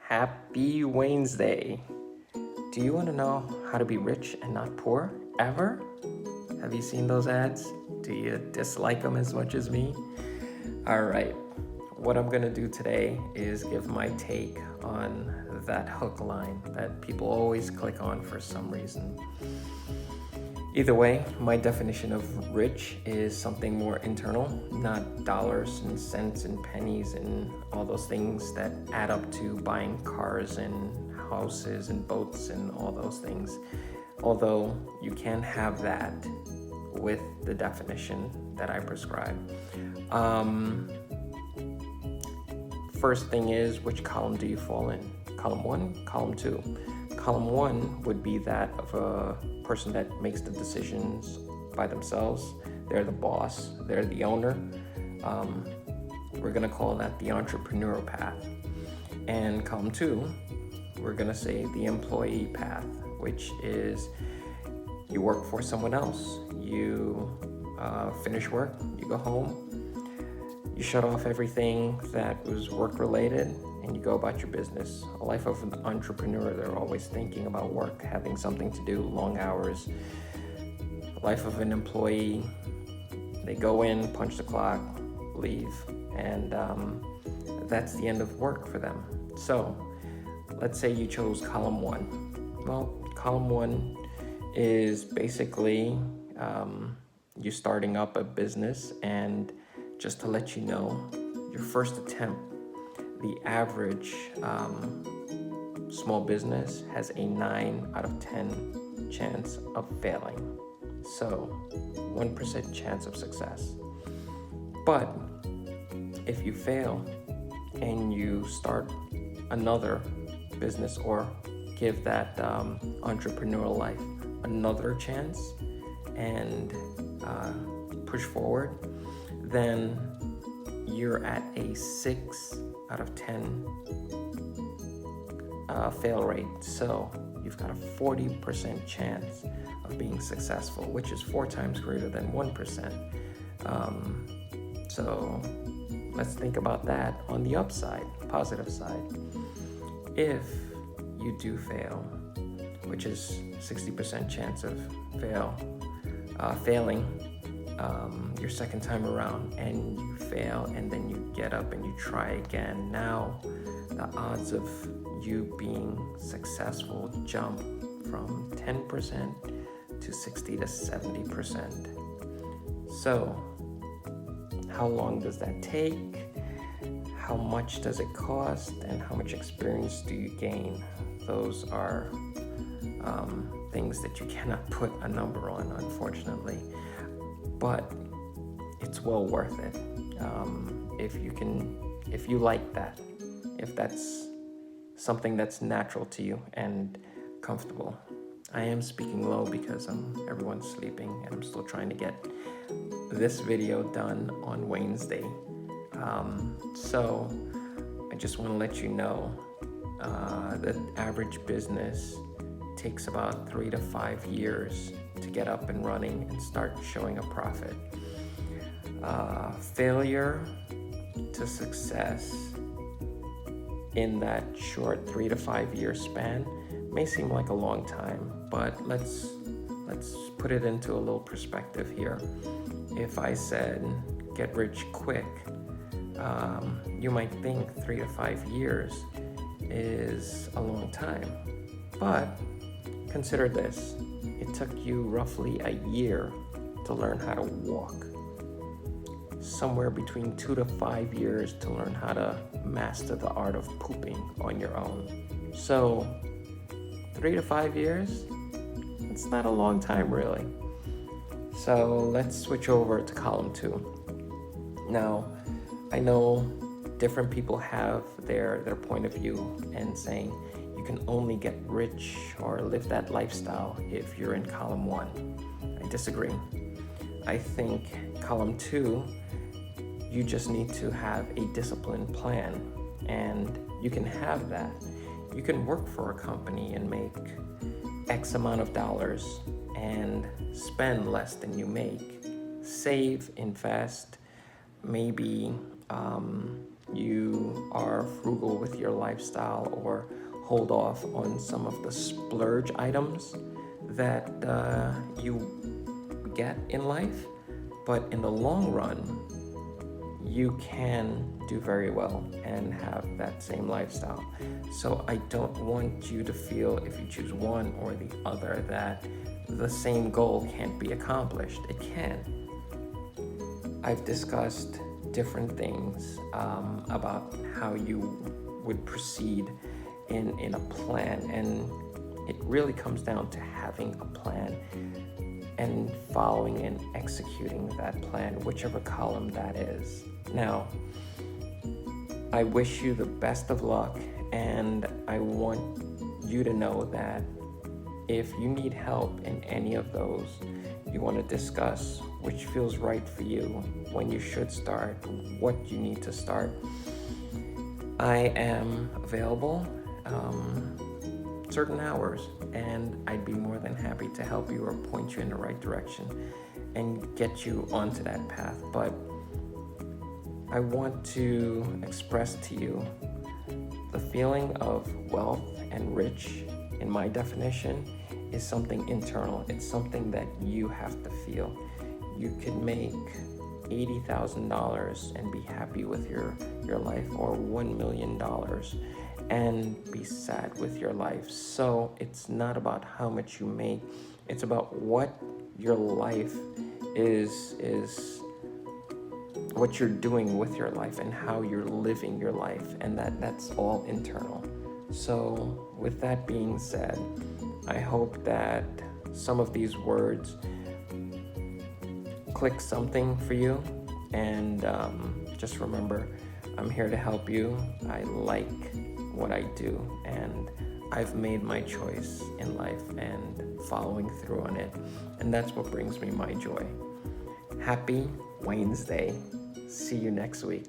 Happy Waynesday. Do you want to know how to be rich and not poor ever? Have you seen those ads? Do you dislike them as much as me? All right. What I'm going to do today is give my take on that hook line that people always click on for some reason. Either way, my definition of rich is something more internal, not dollars and cents and pennies and all those things that add up to buying cars and houses and boats and all those things. Although you can have that with the definition that I prescribe. First thing is, which column do you fall in? Column 1, column 2. Column 1 would be that of a person that makes the decisions by themselves. They're the boss, they're the owner. We're gonna call that the entrepreneurial path. And column 2, we're gonna say the employee path, which is you work for someone else. You finish work, you go home, you shut off everything that was work related, and you go about your business. A life of an entrepreneur, they're always thinking about work, having something to do, long hours. A life of an employee, they go in, punch the clock, leave, and that's the end of work for them. So let's say you chose column 1. Well, column 1 is basically you starting up a business, and just to let you know, your first attempt, the average small business has a 9 out of 10 chance of failing. So 1% chance of success. But if you fail and you start another business or give that entrepreneurial life another chance and push forward, then you're at a 6 out of 10 fail rate. So you've got a 40% chance of being successful, which is 4 times greater than 1%. So let's think about that on the upside, positive side. If you do fail, which is 60% chance of failing your second time around, and you fail, and then you get up and you try again, now the odds of you being successful jump from 10% to 60 to 70%. So how long does that take? How much does it cost? And how much experience do you gain? Those are things that you cannot put a number on, unfortunately. But it's well worth it. If you like that, if that's something that's natural to you and comfortable. I am speaking low because everyone's sleeping, and I'm still trying to get this video done on Waynesday. So I just want to let you know that average business takes about 3 to 5 years to get up and running and start showing a profit. Failure to success in that short 3 to 5 year span may seem like a long time, but let's put it into a little perspective here. If I said get rich quick, you might think 3 to 5 years is a long time, but consider this. It took you roughly a year to learn how to walk. Somewhere between 2 to 5 years to learn how to master the art of pooping on your own. So 3 to 5 years, it's not a long time really. So let's switch over to column 2. Now, I know different people have their point of view and saying you can only get rich or live that lifestyle if you're in column 1. I disagree. I think column 2, you just need to have a disciplined plan, and you can have that. You can work for a company and make X amount of dollars and spend less than you make. Save, invest, maybe you are frugal with your lifestyle or hold off on some of the splurge items that you get in life. But in the long run, you can do very well and have that same lifestyle. So I don't want you to feel, if you choose one or the other, that the same goal can't be accomplished. It can. I've discussed different things about how you would proceed in a plan, and it really comes down to having a plan and following and executing that plan, whichever column that is. Now, I wish you the best of luck, and I want you to know that if you need help in any of those, you want to discuss which feels right for you, when you should start, what you need to start, I am available certain hours, and I'd be more than happy to help you or point you in the right direction and get you onto that path. But I want to express to you the feeling of wealth and rich, in my definition, is something internal. It's something that you have to feel. You could make $80,000 and be happy with your life, or $1 million and be sad with your life. So it's not about how much you make, it's about what your life is what you're doing with your life and how you're living your life, and that's all internal. So with that being said, I hope that some of these words click something for you, and just remember, I'm here to help you. I like what I do, and I've made my choice in life and following through on it, and that's what brings me my joy. Happy Waynesday. See you next week.